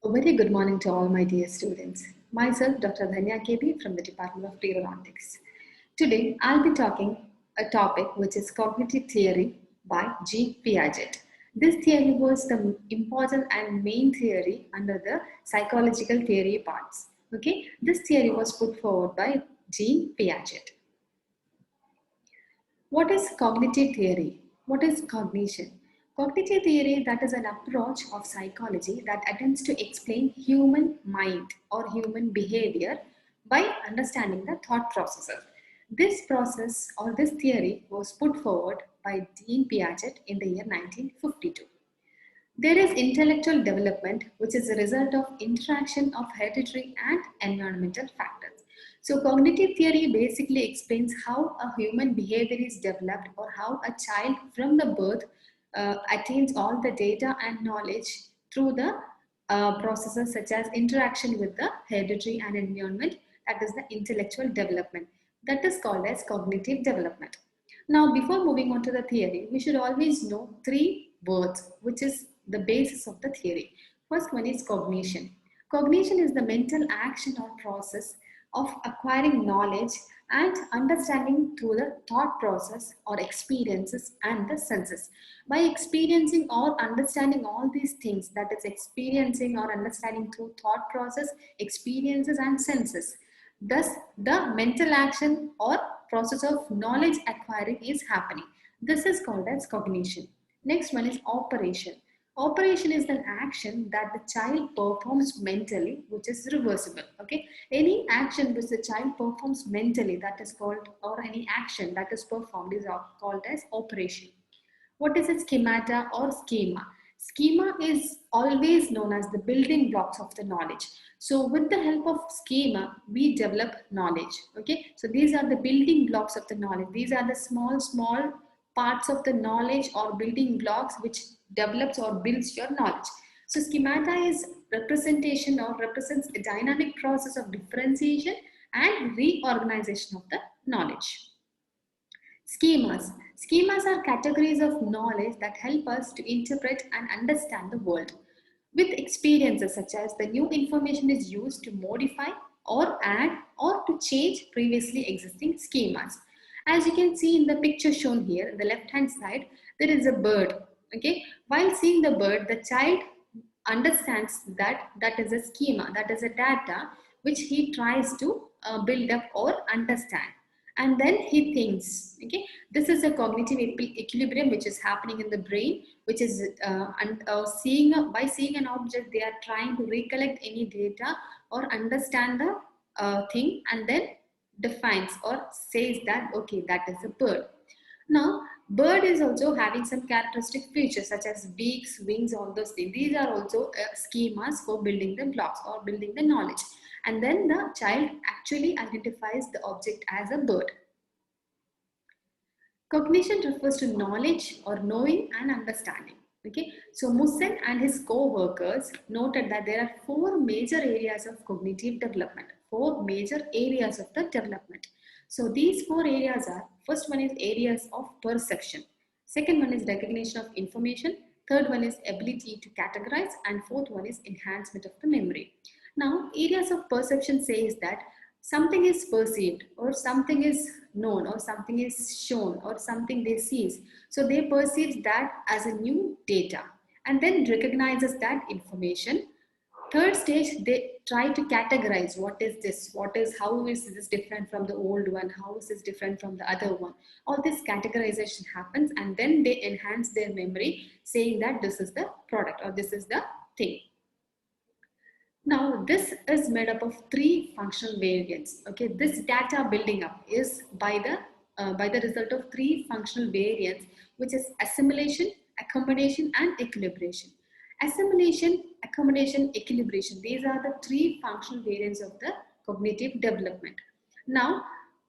A very good morning to all my dear students. Myself, Dr. DHANYA KB from the Department of Periodontics. Today, I'll be talking a topic which is cognitive theory by G. Piaget. This theory was the important and main theory under the psychological theory parts. Okay, this theory was put forward by G. Piaget. What is cognitive theory? What is cognition? Cognitive theory, that is an approach of psychology that attempts to explain human mind or human behavior by understanding the thought processes. This process or this theory was put forward by Jean Piaget in the year 1952. There is intellectual development, which is a result of interaction of hereditary and environmental factors. So cognitive theory basically explains how a human behavior is developed or how a child from the birth attains all the data and knowledge through the processes such as interaction with the hereditary and environment, that is the intellectual development. That is called as cognitive development. Now, before moving on to the theory, we should always know three words, which is the basis of the theory. First one is cognition. Cognition is the mental action or process of acquiring knowledge and understanding through the thought process or experiences and the senses. By experiencing or understanding all these things, that is experiencing or understanding through thought process, experiences and senses, thus the mental action or process of knowledge acquiring is happening. This is called as cognition. Next one is operation. Operation is an action that the child performs mentally, which is reversible. Okay, any action which the child performs mentally, that is called, or any action that is performed is called as operation. What is a schemata or schema? Schema is always known as the building blocks of the knowledge. So with the help of schema, we develop knowledge. Okay, so these are the building blocks of the knowledge. These are the small parts of the knowledge or building blocks which develops or builds your knowledge. So schemata is representation or represents a dynamic process of differentiation and reorganization of the knowledge. Schemas. Schemas are categories of knowledge that help us to interpret and understand the world. With experiences such as the new information is used to modify or add or to change previously existing schemas. As you can see in the picture shown here, the left hand side, there is a bird. Okay, while seeing the bird, the child understands that that is a schema, that is a data which he tries to build up or understand, and then he thinks. Okay, this is a cognitive equilibrium which is happening in the brain, which is by seeing an object, they are trying to recollect any data or understand the thing, and then defines or says that okay, that is a bird. Now, bird is also having some characteristic features such as beaks, wings, all those things. These are also schemas for building the blocks or building the knowledge. And then the child actually identifies the object as a bird. Cognition refers to knowledge or knowing and understanding. Okay, so Mussen and his co-workers noted that there are four major areas of cognitive development. Four major areas of the development. So these four areas are, first one is areas of perception. Second one is recognition of information. Third one is ability to categorize. And fourth one is enhancement of the memory. Now, areas of perception says that something is perceived or something is known or something is shown or something they see. So they perceive that as a new data and then recognizes that information. Third stage, they try to categorize what is this, how is this different from the old one, how is this different from the other one. All this categorization happens and then they enhance their memory saying that this is the product or this is the thing. Now, this is made up of three functional variants. Okay, this data building up is by the result of three functional variants, which is assimilation, accommodation, and equilibration. Assimilation, accommodation, equilibration. These are the three functional variants of the cognitive development. Now,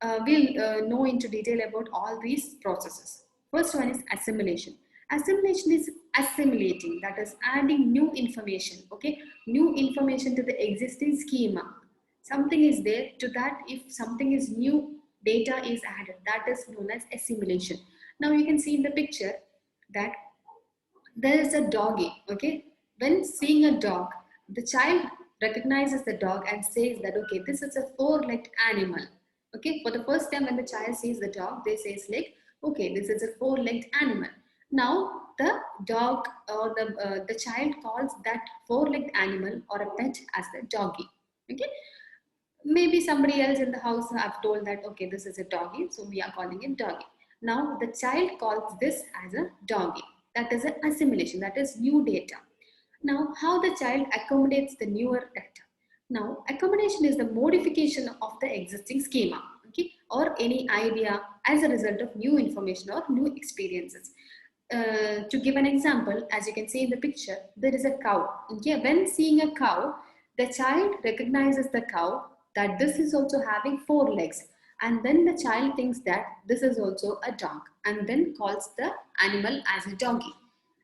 we'll know into detail about all these processes. First one is assimilation. Assimilation is assimilating, that is adding new information. Okay, new information to the existing schema. Something is there, to that if something is new, data is added. That is known as assimilation. Now you can see in the picture that there is a doggy. Okay, when seeing a dog, the child recognizes the dog and says that, okay, this is a four-legged animal. Okay, for the first time when the child sees the dog, they say like, okay, this is a four-legged animal. Now the dog or the child calls that four-legged animal or a pet as the doggy. Okay, maybe somebody else in the house have told that, okay, this is a doggy, so we are calling it doggy. Now the child calls this as a doggy. That is an assimilation, that is new data. Now, how the child accommodates the newer data. Now, accommodation is the modification of the existing schema, okay, or any idea as a result of new information or new experiences. To give an example, as you can see in the picture, there is a cow. Okay, when seeing a cow, the child recognizes the cow that this is also having four legs, and then the child thinks that this is also a dog, and then calls the animal as a doggy.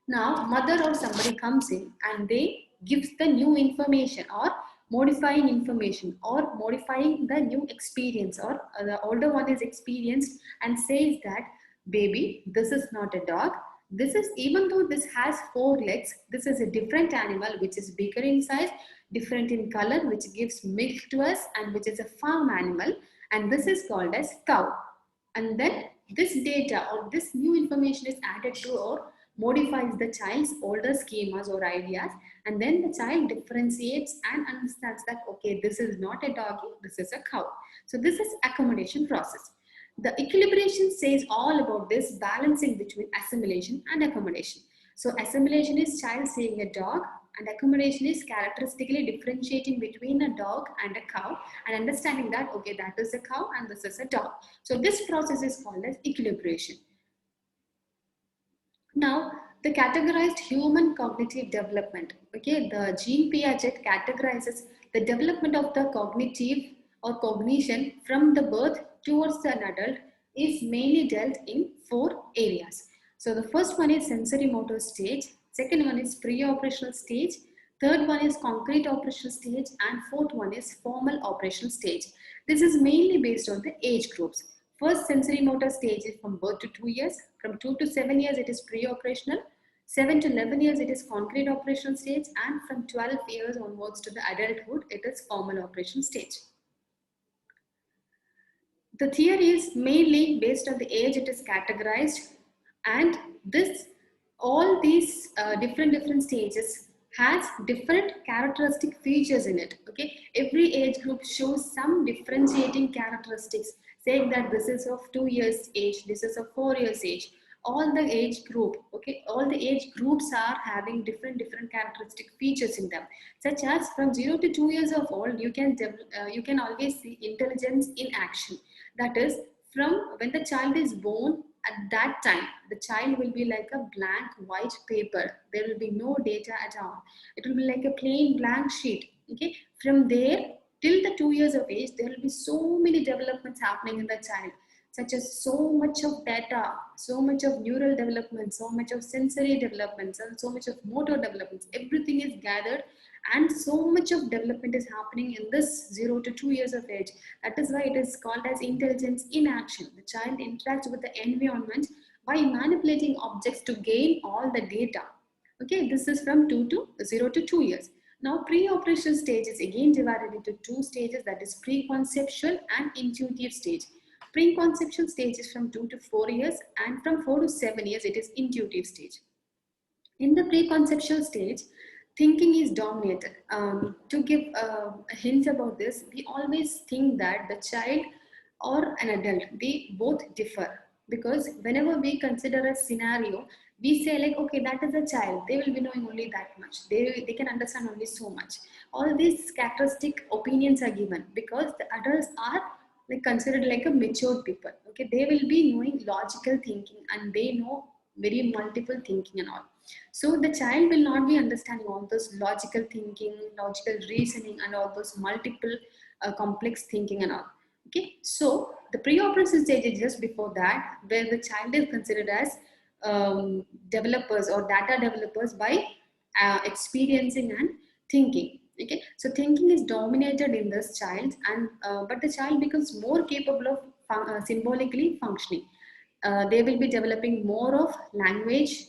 Now, mother or somebody comes in and they gives the new information or modifying information or modifying the new experience, or the older one is experienced and says that, baby, this is not a dog. This is, even though this has four legs, this is a different animal which is bigger in size, different in color, which gives milk to us, and which is a farm animal, and this is called as cow. And then this data or this new information is added to or modifies the child's older schemas or ideas, and then the child differentiates and understands that, okay, this is not a doggy, this is a cow. So this is accommodation process. The equilibration says all about this balancing between assimilation and accommodation. So assimilation is child seeing a dog, and accommodation is characteristically differentiating between a dog and a cow and understanding that, okay, that is a cow and this is a dog. So this process is called as equilibration. Now, the categorized human cognitive development. Okay, the Jean Piaget categorizes the development of the cognitive or cognition from the birth towards an adult is mainly dealt in four areas. So the first one is sensory motor stage, second one is pre-operational stage, third one is concrete operational stage, and fourth one is formal operational stage. This is mainly based on the age groups. First sensory motor stage is from birth to 2 years. From 2 to 7 years, it is pre-operational. 7 to 11 years, it is concrete operational stage. And from 12 years onwards to the adulthood, it is formal operational stage. The theory is mainly based on the age it is categorized, and this all these different stages has different characteristic features in it. Okay, every age group shows some differentiating characteristics, saying that this is of 2 years age, this is of 4 years age. All the age group, okay, all the age groups are having different characteristic features in them, such as from 0 to 2 years of old, you can always see intelligence in action. That is, from when the child is born, at that time, the child will be like a blank white paper. There will be no data at all. It will be like a plain blank sheet. Okay, from there till the 2 years of age, there will be so many developments happening in the child, such as so much of data, so much of neural development, so much of sensory developments, and so much of motor developments. Everything is gathered, and so much of development is happening in this 0 to 2 years of age. That is why it is called as intelligence in action. The child interacts with the environment by manipulating objects to gain all the data. Okay, this is from 0 to 2 years. Now, pre-operational stage is again divided into two stages, that is pre-conceptual and intuitive stage. Pre-conceptual stage is from 2 to 4 years, and from 4 to 7 years it is intuitive stage. In the pre-conceptual stage, thinking is dominated. To give a hint about this, we always think that the child or an adult, they both differ, because whenever we consider a scenario, we say like, okay, that is a child, they will be knowing only that much, they can understand only so much. All these characteristic opinions are given because the adults are like considered like a mature people. Okay, they will be knowing logical thinking, and they know very multiple thinking and all. So the child will not be understanding all those logical thinking, logical reasoning, and all those multiple complex thinking and all. Okay, so the pre-operative stage is just before that, where the child is considered as developers or data developers by experiencing and thinking. Okay, so thinking is dominated in this child, and but the child becomes more capable of symbolically functioning. They will be developing more of language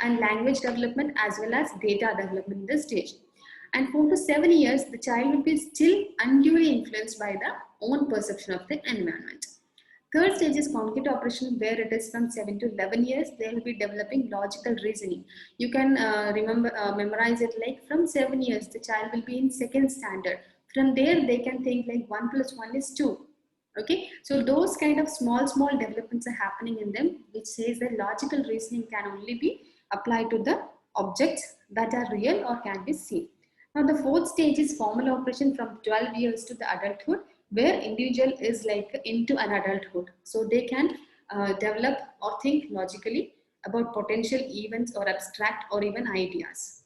and language development as well as data development in this stage. And 4 to 7 years, the child will be still unduly influenced by the own perception of the environment. Third stage is cognitive operation, where it is from 7 to 11 years, they will be developing logical reasoning. You can memorize it like from 7 years, the child will be in second standard. From there, they can think like 1 plus 1 is 2. Okay, so those kind of small developments are happening in them, which says that logical reasoning can only be applied to the objects that are real or can be seen. Now the fourth stage is formal operation from 12 years to the adulthood, where individual is like into an adulthood, so they can develop or think logically about potential events or abstract or even ideas.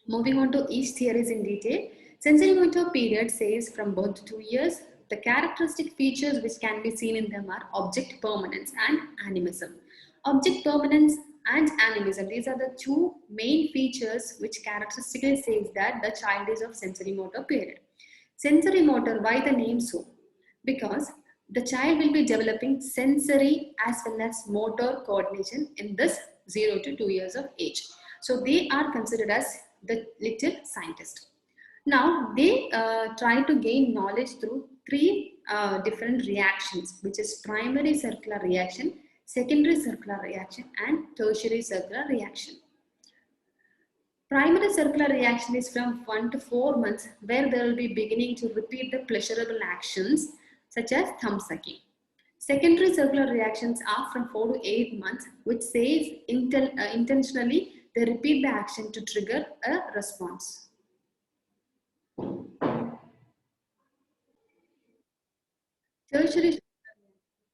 Moving on to each theories in detail, sensorimotor period says from birth to 2 years. The characteristic features which can be seen in them are object permanence and animism. Object permanence and animism, these are the two main features which characteristically says that the child is of sensorimotor period. Sensorimotor, why the name so? Because the child will be developing sensory as well as motor coordination in this 0 to 2 years of age. So they are considered as the little scientist. Now they try to gain knowledge through three different reactions, which is primary circular reaction, secondary circular reaction, and tertiary circular reaction. Primary circular reaction is from 1 to 4 months, where they will be beginning to repeat the pleasurable actions such as thumb sucking. Secondary circular reactions are from 4 to 8 months, which says intentionally they repeat the action to trigger a response. Tertiary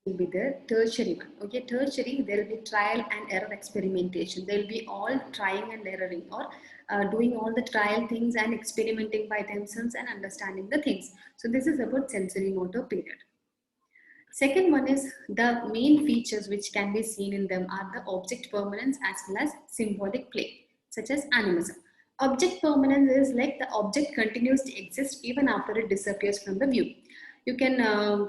will be the tertiary one. Okay, tertiary, there will be trial and error experimentation. They will be all trying and erroring, or doing all the trial things and experimenting by themselves and understanding the things. So this is about sensory motor period. Second one is the main features which can be seen in them are the object permanence as well as symbolic play, such as animism. Object permanence is like the object continues to exist even after it disappears from the view. You can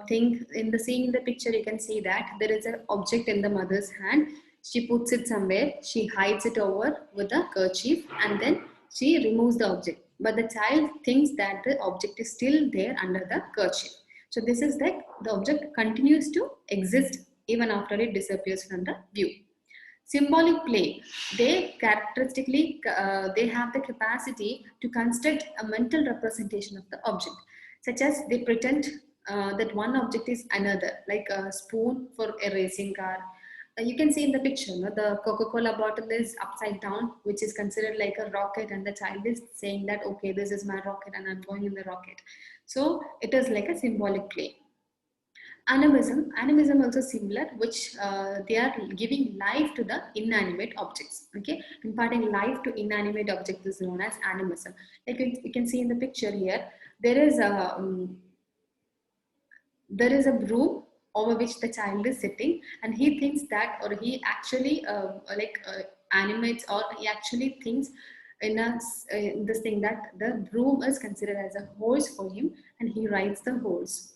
think in the scene in the picture, you can see that there is an object in the mother's hand. She puts it somewhere, she hides it over with a kerchief, and then she removes the object. But the child thinks that the object is still there under the kerchief. So this is that the object continues to exist even after it disappears from the view. Symbolic play, they characteristically, they have the capacity to construct a mental representation of the object, such as they pretend that one object is another, like a spoon for a racing car. You can see in the picture, no? The Coca-Cola bottle is upside down, which is considered like a rocket, and the child is saying that, okay, this is my rocket and I'm going in the rocket. So it is like a symbolic play. Animism also similar, which they are giving life to the inanimate objects. Okay, imparting life to inanimate objects is known as animism. Like you can see in the picture here, there is a broom over which the child is sitting, and he thinks that, or he actually animates, or he actually thinks in this thing that the broom is considered as a horse for him, and he rides the horse.